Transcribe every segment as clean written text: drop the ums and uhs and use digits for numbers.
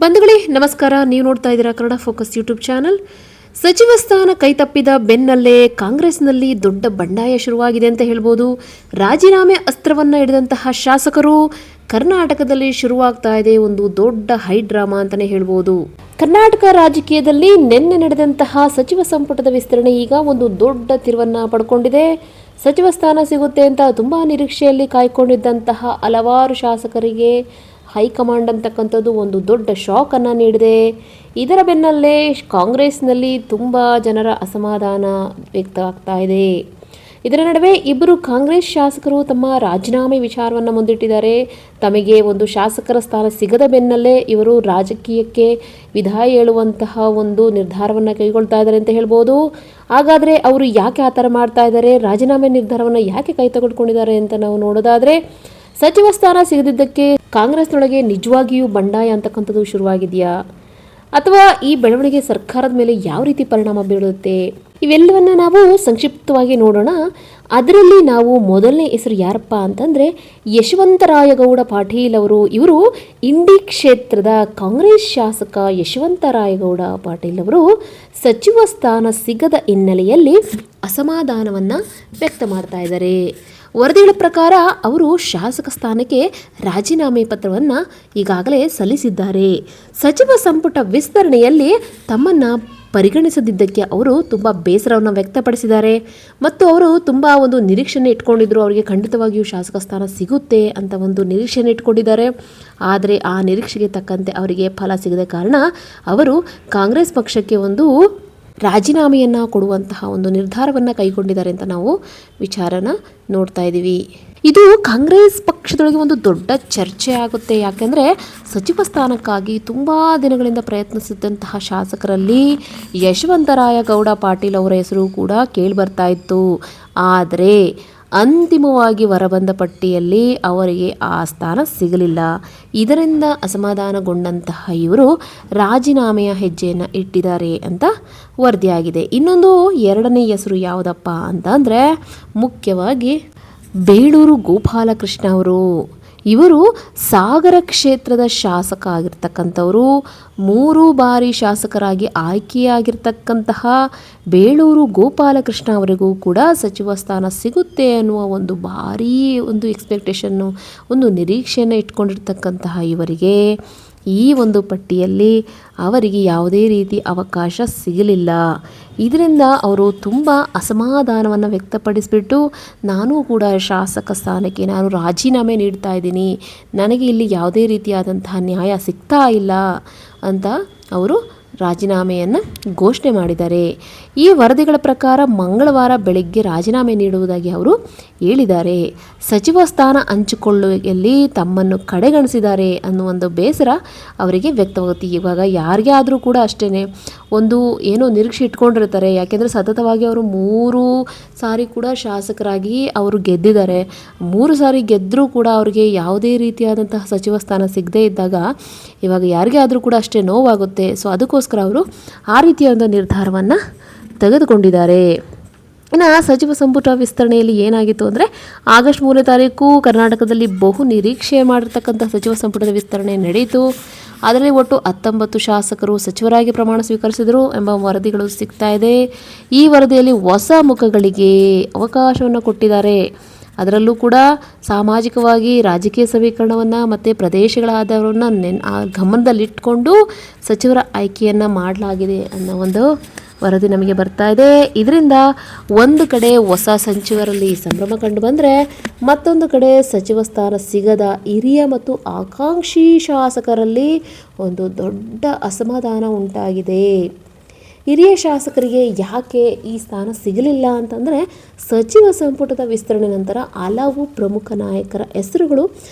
ಬಂಧುಗಳೇ ನಮಸ್ಕಾರ. ನೀವು ನೋಡ್ತಾ ಇದ್ದೀರಾ ಕನ್ನಡ ಫೋಕಸ್ ಯೂಟ್ಯೂಬ್ ಚಾನಲ್. ಸಚಿವ ಸ್ಥಾನ ಕೈತಪ್ಪಿದ ಬೆನ್ನಲ್ಲೇ ಕಾಂಗ್ರೆಸ್ನಲ್ಲಿ ದೊಡ್ಡ ಬಂಡಾಯ ಶುರುವಾಗಿದೆ ಅಂತ ಹೇಳ್ಬೋದು. ರಾಜೀನಾಮೆ ಅಸ್ತ್ರವನ್ನು ಹಿಡಿದಂತಹ ಶಾಸಕರು ಕರ್ನಾಟಕದಲ್ಲಿ ಶುರುವಾಗ್ತಾ ಇದೆ ಒಂದು ದೊಡ್ಡ ಹೈ ಡ್ರಾಮಾ ಅಂತಾನೆ ಹೇಳ್ಬೋದು. ಕರ್ನಾಟಕ ರಾಜಕೀಯದಲ್ಲಿ ನಿನ್ನೆ ನಡೆದಂತಹ ಸಚಿವ ಸಂಪುಟದ ವಿಸ್ತರಣೆ ಈಗ ಒಂದು ದೊಡ್ಡ ತಿರುವನ್ನ ಪಡ್ಕೊಂಡಿದೆ. ಸಚಿವ ಸ್ಥಾನ ಸಿಗುತ್ತೆ ಅಂತ ತುಂಬಾ ನಿರೀಕ್ಷೆಯಲ್ಲಿ ಕಾಯ್ಕೊಂಡಿದ್ದಂತಹ ಹಲವಾರು ಶಾಸಕರಿಗೆ ಹೈಕಮಾಂಡ್ ಅಂತಕ್ಕಂಥದ್ದು ಒಂದು ದೊಡ್ಡ ಶಾಕ್ ಅನ್ನು ನೀಡಿದೆ. ಇದರ ಬೆನ್ನಲ್ಲೇ ಕಾಂಗ್ರೆಸ್ನಲ್ಲಿ ತುಂಬ ಜನರ ಅಸಮಾಧಾನ ವ್ಯಕ್ತ ಆಗ್ತಾ ಇದೆ. ಇದರ ನಡುವೆ ಇಬ್ಬರು ಕಾಂಗ್ರೆಸ್ ಶಾಸಕರು ತಮ್ಮ ರಾಜೀನಾಮೆ ವಿಚಾರವನ್ನು ಮುಂದಿಟ್ಟಿದ್ದಾರೆ. ತಮಗೆ ಒಂದು ಶಾಸಕರ ಸ್ಥಾನ ಸಿಗದ ಬೆನ್ನಲ್ಲೇ ಇವರು ರಾಜಕೀಯಕ್ಕೆ ವಿದಾಯ ಹೇಳುವಂತಹ ಒಂದು ನಿರ್ಧಾರವನ್ನು ಕೈಗೊಳ್ತಾ ಇದ್ದಾರೆ ಅಂತ ಹೇಳ್ಬೋದು. ಹಾಗಾದರೆ ಅವರು ಯಾಕೆ ಆ ಥರ ಮಾಡ್ತಾ ಇದ್ದಾರೆ, ರಾಜೀನಾಮೆ ನಿರ್ಧಾರವನ್ನು ಯಾಕೆ ಕೈ ತೆಗೆದುಕೊಂಡಿದ್ದಾರೆ ಅಂತ ನಾವು ನೋಡೋದಾದರೆ, ಸಚಿವ ಸ್ಥಾನ ಸಿಗದಿದ್ದಕ್ಕೆ ಕಾಂಗ್ರೆಸ್ನೊಳಗೆ ನಿಜವಾಗಿಯೂ ಬಂಡಾಯ ಅಂತಕ್ಕಂಥದ್ದು ಶುರುವಾಗಿದೆಯಾ, ಅಥವಾ ಈ ಬೆಳವಣಿಗೆ ಸರ್ಕಾರದ ಮೇಲೆ ಯಾವ ರೀತಿ ಪರಿಣಾಮ ಬೀಳುತ್ತೆ, ಇವೆಲ್ಲವನ್ನ ನಾವು ಸಂಕ್ಷಿಪ್ತವಾಗಿ ನೋಡೋಣ. ಅದರಲ್ಲಿ ನಾವು ಮೊದಲನೇ ಹೆಸರು ಯಾರಪ್ಪ ಅಂತಂದರೆ ಯಶವಂತರಾಯಗೌಡ ಪಾಟೀಲ್ ಅವರು. ಇವರು ಇಂಡಿ ಕ್ಷೇತ್ರದ ಕಾಂಗ್ರೆಸ್ ಶಾಸಕ ಯಶವಂತರಾಯಗೌಡ ಪಾಟೀಲ್ ಅವರು ಸಚಿವ ಸ್ಥಾನ ಸಿಗದ ಹಿನ್ನೆಲೆಯಲ್ಲಿ ಅಸಮಾಧಾನವನ್ನು ವ್ಯಕ್ತ ಮಾಡ್ತಾ ಇದ್ದಾರೆ. ವರದಿಗಳ ಪ್ರಕಾರ ಅವರು ಶಾಸಕ ಸ್ಥಾನಕ್ಕೆ ರಾಜೀನಾಮೆ ಪತ್ರವನ್ನು ಈಗಾಗಲೇ ಸಲ್ಲಿಸಿದ್ದಾರೆ. ಸಚಿವ ಸಂಪುಟ ವಿಸ್ತರಣೆಯಲ್ಲಿ ತಮ್ಮನ್ನು ಪರಿಗಣಿಸದಿದ್ದಕ್ಕೆ ಅವರು ತುಂಬ ಬೇಸರವನ್ನು ವ್ಯಕ್ತಪಡಿಸಿದ್ದಾರೆ ಮತ್ತು ಅವರು ತುಂಬ ಒಂದು ನಿರೀಕ್ಷೆಯನ್ನು ಇಟ್ಕೊಂಡಿದ್ರು. ಅವರಿಗೆ ಖಂಡಿತವಾಗಿಯೂ ಶಾಸಕ ಸ್ಥಾನ ಸಿಗುತ್ತೆ ಅಂತ ಒಂದು ನಿರೀಕ್ಷೆಯನ್ನು ಇಟ್ಕೊಂಡಿದ್ದಾರೆ. ಆದರೆ ಆ ನಿರೀಕ್ಷೆಗೆ ತಕ್ಕಂತೆ ಅವರಿಗೆ ಫಲ ಸಿಗದ ಕಾರಣ ಅವರು ಕಾಂಗ್ರೆಸ್ ಪಕ್ಷಕ್ಕೆ ಒಂದು ರಾಜೀನಾಮೆಯನ್ನು ಕೊಡುವಂತಹ ಒಂದು ನಿರ್ಧಾರವನ್ನು ಕೈಗೊಂಡಿದ್ದಾರೆ ಅಂತ ನಾವು ವಿಚಾರನ ನೋಡ್ತಾ ಇದ್ದೀವಿ. ಇದು ಕಾಂಗ್ರೆಸ್ ಪಕ್ಷದೊಳಗೆ ಒಂದು ದೊಡ್ಡ ಚರ್ಚೆ ಆಗುತ್ತೆ. ಯಾಕೆಂದರೆ ಸಚಿವ ಸ್ಥಾನಕ್ಕಾಗಿ ತುಂಬ ದಿನಗಳಿಂದ ಪ್ರಯತ್ನಿಸಿದಂತಹ ಶಾಸಕರಲ್ಲಿ ಯಶವಂತರಾಯಗೌಡ ಪಾಟೀಲ್ ಅವರ ಹೆಸರು ಕೂಡ ಕೇಳಿಬರ್ತಾ ಇತ್ತು. ಆದರೆ ಅಂತಿಮವಾಗಿ ಹೊರಬಂದ ಪಟ್ಟಿಯಲ್ಲಿ ಅವರಿಗೆ ಆ ಸ್ಥಾನ ಸಿಗಲಿಲ್ಲ. ಇದರಿಂದ ಅಸಮಾಧಾನಗೊಂಡಂತಹ ಇವರು ರಾಜೀನಾಮೆಯ ಹೆಜ್ಜೆಯನ್ನು ಇಟ್ಟಿದ್ದಾರೆ ಅಂತ ವರದಿಯಾಗಿದೆ. ಇನ್ನೊಂದು ಎರಡನೇ ಹೆಸರು ಯಾವುದಪ್ಪ ಅಂತಂದರೆ ಮುಖ್ಯವಾಗಿ ಬೇಳೂರು ಗೋಪಾಲಕೃಷ್ಣ ಅವರು. ಇವರು ಸಾಗರ ಕ್ಷೇತ್ರದ ಶಾಸಕ ಆಗಿರ್ತಕ್ಕಂಥವರು. 3 ಬಾರಿ ಶಾಸಕರಾಗಿ ಆಯ್ಕೆಯಾಗಿರ್ತಕ್ಕಂತಹ ಬೇಳೂರು ಗೋಪಾಲಕೃಷ್ಣ ಅವರಿಗೂ ಕೂಡ ಸಚಿವ ಸ್ಥಾನ ಸಿಗುತ್ತೆ ಅನ್ನುವ ಒಂದು ಭಾರೀ ಒಂದು ಎಕ್ಸ್ಪೆಕ್ಟೇಷನ್ನು, ಒಂದು ನಿರೀಕ್ಷೆಯನ್ನು ಇಟ್ಕೊಂಡಿರ್ತಕ್ಕಂತಹ ಇವರಿಗೆ ಈ ಒಂದು ಪಟ್ಟಿಯಲ್ಲಿ ಅವರಿಗೆ ಯಾವುದೇ ರೀತಿ ಅವಕಾಶ ಸಿಗಲಿಲ್ಲ. ಇದರಿಂದ ಅವರು ತುಂಬ ಅಸಮಾಧಾನವನ್ನು ವ್ಯಕ್ತಪಡಿಸಿಬಿಟ್ಟು, ನಾನು ಕೂಡ ಶಾಸಕ ಸ್ಥಾನಕ್ಕೆ ನಾನು ರಾಜೀನಾಮೆ ನೀಡ್ತಾ ಇದ್ದೀನಿ, ನನಗೆ ಇಲ್ಲಿ ಯಾವುದೇ ರೀತಿಯಾದಂತಹ ನ್ಯಾಯ ಸಿಗ್ತಾ ಇಲ್ಲ ಅಂತ ಅವರು ರಾಜೀನಾಮೆಯನ್ನು ಘೋಷಣೆ ಮಾಡಿದ್ದಾರೆ. ಈ ವರದಿಗಳ ಪ್ರಕಾರ ಮಂಗಳವಾರ ಬೆಳಗ್ಗೆ ರಾಜೀನಾಮೆ ನೀಡುವುದಾಗಿ ಅವರು ಹೇಳಿದ್ದಾರೆ. ಸಚಿವ ಸ್ಥಾನ ಹಂಚಿಕೊಳ್ಳುವಲ್ಲಿ ತಮ್ಮನ್ನು ಕಡೆಗಣಿಸಿದ್ದಾರೆ ಅನ್ನೋ ಒಂದು ಬೇಸರ ಅವರಿಗೆ ವ್ಯಕ್ತವಾಗುತ್ತೆ. ಇವಾಗ ಯಾರಿಗೇ ಆದರೂ ಕೂಡ ಅಷ್ಟೇ ಒಂದು ಏನೋ ನಿರೀಕ್ಷೆ ಇಟ್ಕೊಂಡಿರ್ತಾರೆ. ಯಾಕೆಂದರೆ ಸತತವಾಗಿ ಅವರು 3 ಸಾರಿ ಕೂಡ ಶಾಸಕರಾಗಿ ಅವರು ಗೆದ್ದಿದ್ದಾರೆ. 3 ಸಾರಿ ಗೆದ್ದರೂ ಕೂಡ ಅವರಿಗೆ ಯಾವುದೇ ರೀತಿಯಾದಂತಹ ಸಚಿವ ಸ್ಥಾನ ಸಿಗದೇ ಇದ್ದಾಗ ಇವಾಗ ಯಾರಿಗೇ ಆದರೂ ಕೂಡ ಅಷ್ಟೇ ನೋವಾಗುತ್ತೆ. ಸೊ ಅದಕ್ಕೋಸ್ಕರ ಅವರು ಆ ರೀತಿಯ ಒಂದು ನಿರ್ಧಾರವನ್ನು ತೆಗೆದುಕೊಂಡಿದ್ದಾರೆ. ಇನ್ನು ಸಚಿವ ಸಂಪುಟ ವಿಸ್ತರಣೆಯಲ್ಲಿ ಏನಾಗಿತ್ತು ಅಂದರೆ, ಆಗಸ್ಟ್ 3ನೇ ತಾರೀಕು ಕರ್ನಾಟಕದಲ್ಲಿ ಬಹು ನಿರೀಕ್ಷೆ ಮಾಡಿರ್ತಕ್ಕಂಥ ಸಚಿವ ಸಂಪುಟದ ವಿಸ್ತರಣೆ ನಡೆಯಿತು. ಅದರಲ್ಲಿ ಒಟ್ಟು 19 ಶಾಸಕರು ಸಚಿವರಾಗಿ ಪ್ರಮಾಣ ಸ್ವೀಕರಿಸಿದರು ಎಂಬ ವರದಿಗಳು ಸಿಗ್ತಾ ಇದೆ. ಈ ವರದಿಯಲ್ಲಿ ಹೊಸ ಮುಖಗಳಿಗೆ ಅವಕಾಶವನ್ನು ಕೊಟ್ಟಿದ್ದಾರೆ. ಅದರಲ್ಲೂ ಕೂಡ ಸಾಮಾಜಿಕವಾಗಿ ರಾಜಕೀಯ ಸಮೀಕರಣವನ್ನು ಮತ್ತು ಪ್ರದೇಶಗಳ ಆಧಾರವನ್ನು ಗಮನದಲ್ಲಿಟ್ಕೊಂಡು ಸಚಿವರ ಆಯ್ಕೆಯನ್ನು ಮಾಡಲಾಗಿದೆ ಅನ್ನೋ ಒಂದು ವರದಿ ನಮಗೆ ಬರ್ತಾ ಇದೆ. ಇದರಿಂದ ಒಂದು ಕಡೆ ಹೊಸ ಸಚಿವರಲ್ಲಿ ಸಂಭ್ರಮ ಕಂಡು ಬಂದರೆ, ಮತ್ತೊಂದು ಕಡೆ ಸಚಿವ ಸ್ಥಾನ ಸಿಗದ ಹಿರಿಯ ಮತ್ತು ಆಕಾಂಕ್ಷಿ ಶಾಸಕರಲ್ಲಿ ಒಂದು ದೊಡ್ಡ ಅಸಮಾಧಾನ ಉಂಟಾಗಿದೆ. ಹಿರಿಯ ಶಾಸಕರಿಗೆ ಯಾಕೆ ಈ ಸ್ಥಾನ ಸಿಗಲಿಲ್ಲ ಅಂತಂದರೆ, ಸಚಿವ ಸಂಪುಟದ ವಿಸ್ತರಣೆ ನಂತರ ಹಲವು ಪ್ರಮುಖ ನಾಯಕರ ಹೆಸರುಗಳು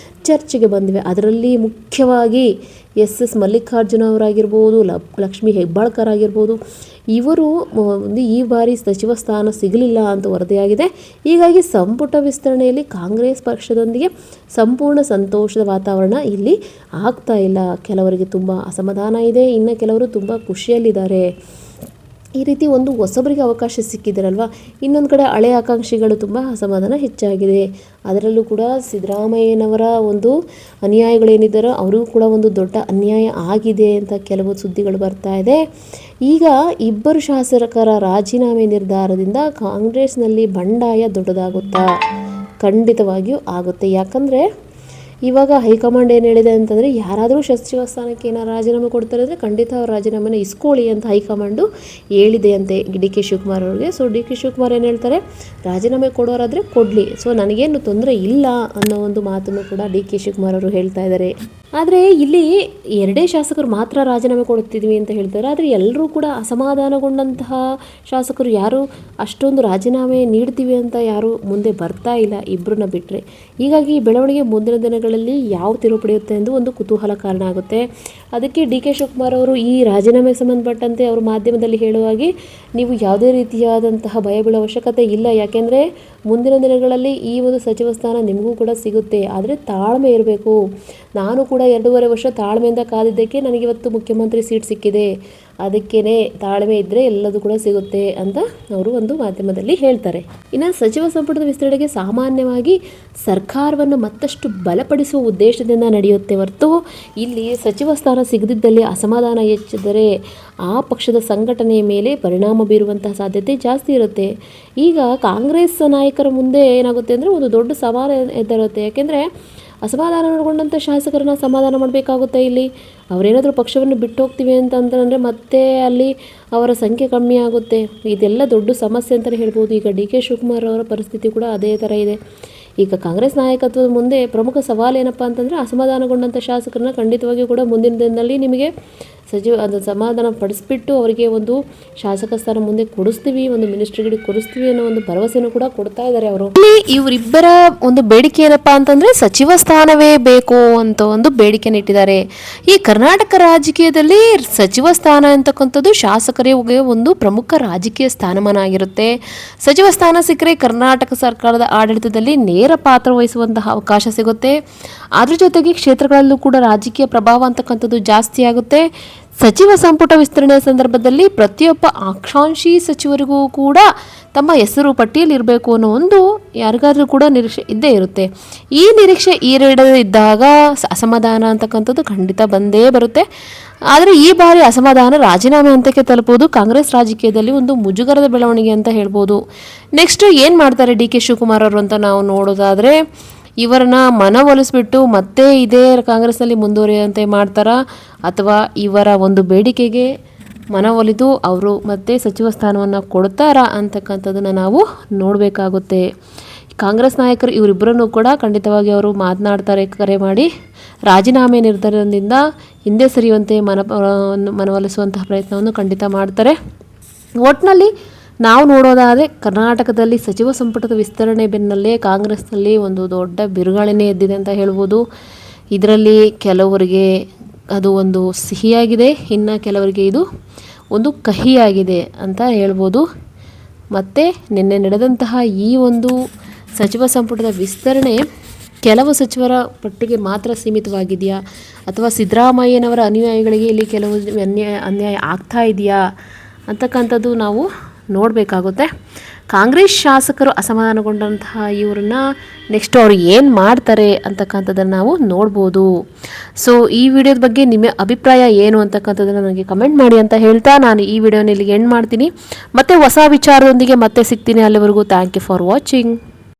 ಚರ್ಚೆಗೆ ಬಂದಿವೆ. ಅದರಲ್ಲಿ ಮುಖ್ಯವಾಗಿ ಎಸ್ ಮಲ್ಲಿಕಾರ್ಜುನ ಅವರಾಗಿರ್ಬೋದು, ಲಕ್ಷ್ಮೀ ಹೆಬ್ಬಾಳ್ಕರ್ ಆಗಿರ್ಬೋದು. ಇವರು ಈ ಬಾರಿ ಸಚಿವ ಸ್ಥಾನ ಸಿಗಲಿಲ್ಲ ಅಂತ ವರದಿಯಾಗಿದೆ. ಹೀಗಾಗಿ ಸಂಪುಟ ವಿಸ್ತರಣೆಯಲ್ಲಿ ಕಾಂಗ್ರೆಸ್ ಪಕ್ಷದೊಂದಿಗೆ ಸಂಪೂರ್ಣ ಸಂತೋಷದ ವಾತಾವರಣ ಇಲ್ಲಿ ಆಗ್ತಾ ಇಲ್ಲ. ಕೆಲವರಿಗೆ ತುಂಬ ಅಸಮಾಧಾನ ಇದೆ, ಇನ್ನು ಕೆಲವರು ತುಂಬ ಖುಷಿಯಲ್ಲಿದ್ದಾರೆ. ಈ ರೀತಿ ಒಂದು ಹೊಸಬರಿಗೆ ಅವಕಾಶ ಸಿಕ್ಕಿದ್ದಾರಲ್ವ. ಇನ್ನೊಂದು ಕಡೆ ಹಳೆ ಆಕಾಂಕ್ಷಿಗಳು ತುಂಬ ಅಸಮಾಧಾನ ಹೆಚ್ಚಾಗಿದೆ. ಅದರಲ್ಲೂ ಕೂಡ ಸಿದ್ದರಾಮಯ್ಯನವರ ಒಂದು ಅನ್ಯಾಯಗಳೇನಿದ್ದಾರೋ ಅವರಿಗೂ ಕೂಡ ಒಂದು ದೊಡ್ಡ ಅನ್ಯಾಯ ಆಗಿದೆ ಅಂತ ಕೆಲವು ಸುದ್ದಿಗಳು ಬರ್ತಾ ಇದೆ. ಈಗ ಇಬ್ಬರು ಶಾಸಕರ ರಾಜೀನಾಮೆ ನಿರ್ಧಾರದಿಂದ ಕಾಂಗ್ರೆಸ್ನಲ್ಲಿ ಬಂಡಾಯ ದೊಡ್ಡದಾಗುತ್ತಾ? ಖಂಡಿತವಾಗಿಯೂ ಆಗುತ್ತೆ. ಯಾಕಂದರೆ ಇವಾಗ ಹೈಕಮಾಂಡ್ ಏನು ಹೇಳಿದೆ ಅಂತಂದರೆ, ಯಾರಾದರೂ ಸಚಿವ ಸ್ಥಾನಕ್ಕೆ ಏನಾರು ರಾಜೀನಾಮೆ ಕೊಡ್ತಾರೆ ಅಂದರೆ ಖಂಡಿತ ಅವ್ರ ರಾಜೀನಾಮೆನ ಇಸ್ಕೊಳ್ಳಿ ಅಂತ ಹೈಕಮಾಂಡು ಹೇಳಿದೆ ಅಂತೆ ಡಿ ಕೆ ಶಿವಕುಮಾರ್ ಅವ್ರಿಗೆ. ಸೊ ಡಿ ಕೆ ಶಿವಕುಮಾರ್ ಏನು ಹೇಳ್ತಾರೆ, ರಾಜೀನಾಮೆ ಕೊಡೋರಾದರೆ ಕೊಡಲಿ, ಸೊ ನನಗೇನು ತೊಂದರೆ ಇಲ್ಲ ಅನ್ನೋ ಒಂದು ಮಾತನ್ನು ಕೂಡ ಡಿ ಕೆ ಶಿವಕುಮಾರ್ ಅವರು ಹೇಳ್ತಾ ಇದ್ದಾರೆ. ಆದರೆ ಇಲ್ಲಿ ಎರಡೇ ಶಾಸಕರು ಮಾತ್ರ ರಾಜೀನಾಮೆ ಕೊಡುತ್ತಿದ್ವಿ ಅಂತ ಹೇಳ್ತಾರೆ. ಆದರೆ ಎಲ್ಲರೂ ಕೂಡ ಅಸಮಾಧಾನಗೊಂಡಂತಹ ಶಾಸಕರು ಯಾರು ಅಷ್ಟೊಂದು ರಾಜೀನಾಮೆ ನೀಡ್ತೀವಿ ಅಂತ ಯಾರು ಮುಂದೆ ಬರ್ತಾ ಇಲ್ಲ, ಇಬ್ಬರನ್ನ ಬಿಟ್ಟರೆ. ಹೀಗಾಗಿ ಈ ಬೆಳವಣಿಗೆ ಮುಂದಿನ ದಿನಗಳಲ್ಲಿ ಯಾವ ತಿರುವು ಪಡೆಯುತ್ತೆ ಎಂದು ಒಂದು ಕುತೂಹಲ ಕಾರಣ ಆಗುತ್ತೆ. ಅದಕ್ಕೆ ಡಿ ಕೆ ಶಿವಕುಮಾರ್ ಅವರು ಈ ರಾಜೀನಾಮೆಗೆ ಸಂಬಂಧಪಟ್ಟಂತೆ ಅವರು ಮಾಧ್ಯಮದಲ್ಲಿ ಹೇಳುವಾಗಿ, ನೀವು ಯಾವುದೇ ರೀತಿಯಾದಂತಹ ಭಯ ಬೀಳೋ ಅವಶ್ಯಕತೆ ಇಲ್ಲ, ಯಾಕೆಂದರೆ ಮುಂದಿನ ದಿನಗಳಲ್ಲಿ ಈ ಒಂದು ಸಚಿವ ಸ್ಥಾನ ನಿಮಗೂ ಕೂಡ ಸಿಗುತ್ತೆ, ಆದರೆ ತಾಳ್ಮೆ ಇರಬೇಕು. ನಾನು ಕೂಡ 2.5 ವರ್ಷ ತಾಳ್ಮೆಯಿಂದ ಕಾದಿದ್ದಕ್ಕೆ ನನಗಿವತ್ತು ಮುಖ್ಯಮಂತ್ರಿ ಸೀಟ್ ಸಿಕ್ಕಿದೆ, ಅದಕ್ಕೇ ತಾಳ್ಮೆ ಇದ್ದರೆ ಎಲ್ಲದೂ ಕೂಡ ಸಿಗುತ್ತೆ ಅಂತ ಅವರು ಒಂದು ಮಾಧ್ಯಮದಲ್ಲಿ ಹೇಳ್ತಾರೆ. ಇನ್ನು ಸಚಿವ ಸಂಪುಟದ ವಿಸ್ತರಣೆಗೆ ಸಾಮಾನ್ಯವಾಗಿ ಸರ್ಕಾರವನ್ನು ಮತ್ತಷ್ಟು ಬಲಪಡಿಸುವ ಉದ್ದೇಶದಿಂದ ನಡೆಯುತ್ತೆ ಹೊರತು ಇಲ್ಲಿ ಸಚಿವ ಸ್ಥಾನ ಸಿಗದಿದ್ದಲ್ಲಿ ಅಸಮಾಧಾನ ಹೆಚ್ಚಿದರೆ ಆ ಪಕ್ಷದ ಸಂಘಟನೆಯ ಮೇಲೆ ಪರಿಣಾಮ ಬೀರುವಂತಹ ಸಾಧ್ಯತೆ ಜಾಸ್ತಿ ಇರುತ್ತೆ. ಈಗ ಕಾಂಗ್ರೆಸ್ ನಾಯಕರ ಮುಂದೆ ಏನಾಗುತ್ತೆ ಅಂದರೆ ಒಂದು ದೊಡ್ಡ ಸವಾಲು ಎದುರುತ್ತೆ. ಯಾಕೆಂದರೆ ಅಸಮಾಧಾನಗೊಂಡಂಥ ಶಾಸಕರನ್ನ ಸಮಾಧಾನ ಮಾಡಬೇಕಾಗುತ್ತೆ. ಇಲ್ಲಿ ಅವರೇನಾದರೂ ಪಕ್ಷವನ್ನು ಬಿಟ್ಟು ಹೋಗ್ತೀವಿ ಅಂತಂದರೆ ಮತ್ತೆ ಅಲ್ಲಿ ಅವರ ಸಂಖ್ಯೆ ಕಮ್ಮಿ ಆಗುತ್ತೆ. ಇದೆಲ್ಲ ದೊಡ್ಡ ಸಮಸ್ಯೆ ಅಂತಲೇ ಹೇಳ್ಬೋದು. ಈಗ ಡಿ ಕೆ ಶಿವಕುಮಾರ್ ಅವರ ಪರಿಸ್ಥಿತಿ ಕೂಡ ಅದೇ ಥರ ಇದೆ. ಈಗ ಕಾಂಗ್ರೆಸ್ ನಾಯಕತ್ವದ ಮುಂದೆ ಪ್ರಮುಖ ಸವಾಲು ಏನಪ್ಪ ಅಂತಂದರೆ, ಅಸಮಾಧಾನಗೊಂಡಂಥ ಶಾಸಕರನ್ನ ಖಂಡಿತವಾಗಿಯೂ ಕೂಡ ಮುಂದಿನ ದಿನದಲ್ಲಿ ನಿಮಗೆ ಅದು ಸಮಾಧಾನ ಪಡಿಸ್ಬಿಟ್ಟು ಅವರಿಗೆ ಒಂದು ಶಾಸಕ ಸ್ಥಾನ ಮುಂದೆ ಕೊಡಿಸ್ತೀವಿ, ಒಂದು ಮಿನಿಸ್ಟ್ರಿಗಳಿಗೆ ಕೊಡಿಸ್ತೀವಿ ಅನ್ನೋ ಒಂದು ಭರವಸೆನೂ ಕೂಡ ಕೊಡ್ತಾ ಇದ್ದಾರೆ ಅವರು. ಇವರಿಬ್ಬರ ಒಂದು ಬೇಡಿಕೆ ಏನಪ್ಪಾ ಅಂತಂದ್ರೆ ಸಚಿವ ಸ್ಥಾನವೇ ಬೇಕು ಅಂತ ಒಂದು ಬೇಡಿಕೆನ ಇಟ್ಟಿದ್ದಾರೆ. ಈ ಕರ್ನಾಟಕ ರಾಜಕೀಯದಲ್ಲಿ ಸಚಿವ ಸ್ಥಾನ ಅಂತಕ್ಕಂಥದ್ದು ಶಾಸಕರಿಗೆ ಒಂದು ಪ್ರಮುಖ ರಾಜಕೀಯ ಸ್ಥಾನಮಾನ ಆಗಿರುತ್ತೆ. ಸಚಿವ ಸ್ಥಾನ ಸಿಕ್ಕರೆ ಕರ್ನಾಟಕ ಸರ್ಕಾರದ ಆಡಳಿತದಲ್ಲಿ ನೇರ ಪಾತ್ರ ವಹಿಸುವಂತಹ ಅವಕಾಶ ಸಿಗುತ್ತೆ. ಅದ್ರ ಜೊತೆಗೆ ಕ್ಷೇತ್ರಗಳಲ್ಲೂ ಕೂಡ ರಾಜಕೀಯ ಪ್ರಭಾವ ಅಂತಕ್ಕಂಥದ್ದು ಜಾಸ್ತಿ ಆಗುತ್ತೆ. ಸಚಿವ ಸಂಪುಟ ವಿಸ್ತರಣೆಯ ಸಂದರ್ಭದಲ್ಲಿ ಪ್ರತಿಯೊಬ್ಬ ಆಕಾಂಕ್ಷಿ ಸಚಿವರಿಗೂ ಕೂಡ ತಮ್ಮ ಹೆಸರು ಪಟ್ಟಿಯಲ್ಲಿ ಇರಬೇಕು ಅನ್ನೋ ಒಂದು ಯಾರಿಗಾದ್ರೂ ಕೂಡ ನಿರೀಕ್ಷೆ ಇದ್ದೇ ಇರುತ್ತೆ. ಈ ನಿರೀಕ್ಷೆ ಈಡೇರದಿದ್ದಾಗ ಅಸಮಾಧಾನ ಅಂತಕ್ಕಂಥದ್ದು ಖಂಡಿತ ಬಂದೇ ಬರುತ್ತೆ. ಆದರೆ ಈ ಬಾರಿ ಅಸಮಾಧಾನ ರಾಜೀನಾಮೆ ಹಂತಕ್ಕೆ ತಲುಪುವುದು ಕಾಂಗ್ರೆಸ್ ರಾಜಕೀಯದಲ್ಲಿ ಒಂದು ಮುಜುಗರದ ಬೆಳವಣಿಗೆ ಅಂತ ಹೇಳ್ಬೋದು. ನೆಕ್ಸ್ಟ್ ಏನು ಮಾಡ್ತಾರೆ ಡಿ ಕೆ ಶಿವಕುಮಾರ್ ಅವರು ಅಂತ ನಾವು ನೋಡೋದಾದರೆ, ಇವರನ್ನ ಮನವೊಲಿಸ್ಬಿಟ್ಟು ಮತ್ತೆ ಇದೇ ಕಾಂಗ್ರೆಸ್ನಲ್ಲಿ ಮುಂದುವರಿಯುವಂತೆ ಮಾಡ್ತಾರಾ, ಅಥವಾ ಇವರ ಒಂದು ಬೇಡಿಕೆಗೆ ಮನವೊಲಿದು ಅವರು ಮತ್ತೆ ಸಚಿವ ಸ್ಥಾನವನ್ನು ಕೊಡ್ತಾರಾ ಅಂತಕ್ಕಂಥದ್ದನ್ನು ನಾವು ನೋಡಬೇಕಾಗುತ್ತೆ. ಕಾಂಗ್ರೆಸ್ ನಾಯಕರು ಇವರಿಬ್ಬರನ್ನು ಕೂಡ ಖಂಡಿತವಾಗಿ ಅವರು ಮಾತನಾಡ್ತಾರೆ, ಕರೆ ಮಾಡಿ ರಾಜೀನಾಮೆ ನಿರ್ಧಾರದಿಂದ ಹಿಂದೆ ಸರಿಯುವಂತೆ ಮನವೊಲಿಸುವಂತಹ ಪ್ರಯತ್ನವನ್ನು ಖಂಡಿತ ಮಾಡ್ತಾರೆ. ಒಟ್ಟಿನಲ್ಲಿ ನಾವು ನೋಡೋದಾದರೆ ಕರ್ನಾಟಕದಲ್ಲಿ ಸಚಿವ ಸಂಪುಟದ ವಿಸ್ತರಣೆ ಬೆನ್ನಲ್ಲೇ ಕಾಂಗ್ರೆಸ್ನಲ್ಲಿ ಒಂದು ದೊಡ್ಡ ಬಿರುಗಾಳಿನೇ ಎದ್ದಿದೆ ಅಂತ ಹೇಳ್ಬೋದು. ಇದರಲ್ಲಿ ಕೆಲವರಿಗೆ ಅದು ಒಂದು ಸಿಹಿಯಾಗಿದೆ, ಇನ್ನು ಕೆಲವರಿಗೆ ಇದು ಒಂದು ಕಹಿಯಾಗಿದೆ ಅಂತ ಹೇಳ್ಬೋದು. ಮತ್ತು ನಿನ್ನೆ ನಡೆದಂತಹ ಈ ಒಂದು ಸಚಿವ ಸಂಪುಟದ ವಿಸ್ತರಣೆ ಕೆಲವು ಸಚಿವರ ಪಟ್ಟಿಗೆ ಮಾತ್ರ ಸೀಮಿತವಾಗಿದೆಯಾ, ಅಥವಾ ಸಿದ್ದರಾಮಯ್ಯನವರ ಅನುಯಾಯಿಗಳಿಗೆ ಇಲ್ಲಿ ಕೆಲವು ಅನ್ಯಾಯ ಆಗ್ತಾ ಇದೆಯಾ ಅಂತಕ್ಕಂಥದ್ದು ನಾವು ನೋಡಬೇಕಾಗುತ್ತೆ. ಕಾಂಗ್ರೆಸ್ ಶಾಸಕರು ಅಸಮಾಧಾನಗೊಂಡಂತಹ ಇವ್ರನ್ನ ನೆಕ್ಸ್ಟ್ ಅವ್ರು ಏನು ಮಾಡ್ತಾರೆ ಅಂತಕ್ಕಂಥದ್ದನ್ನು ನಾವು ನೋಡ್ಬೋದು. ಸೊ ಈ ವಿಡಿಯೋದ ಬಗ್ಗೆ ನಿಮ್ಮ ಅಭಿಪ್ರಾಯ ಏನು ಅಂತಕ್ಕಂಥದ್ದನ್ನು ನನಗೆ ಕಮೆಂಟ್ ಮಾಡಿ ಅಂತ ಹೇಳ್ತಾ ನಾನು ಈ ವಿಡಿಯೋನ ಇಲ್ಲಿಗೆ ಎಂಡ್ ಮಾಡ್ತೀನಿ. ಮತ್ತೆ ಹೊಸ ವಿಚಾರದೊಂದಿಗೆ ಮತ್ತೆ ಸಿಗ್ತೀನಿ. ಅಲ್ಲಿವರೆಗೂ ಥ್ಯಾಂಕ್ ಯು ಫಾರ್ ವಾಚಿಂಗ್.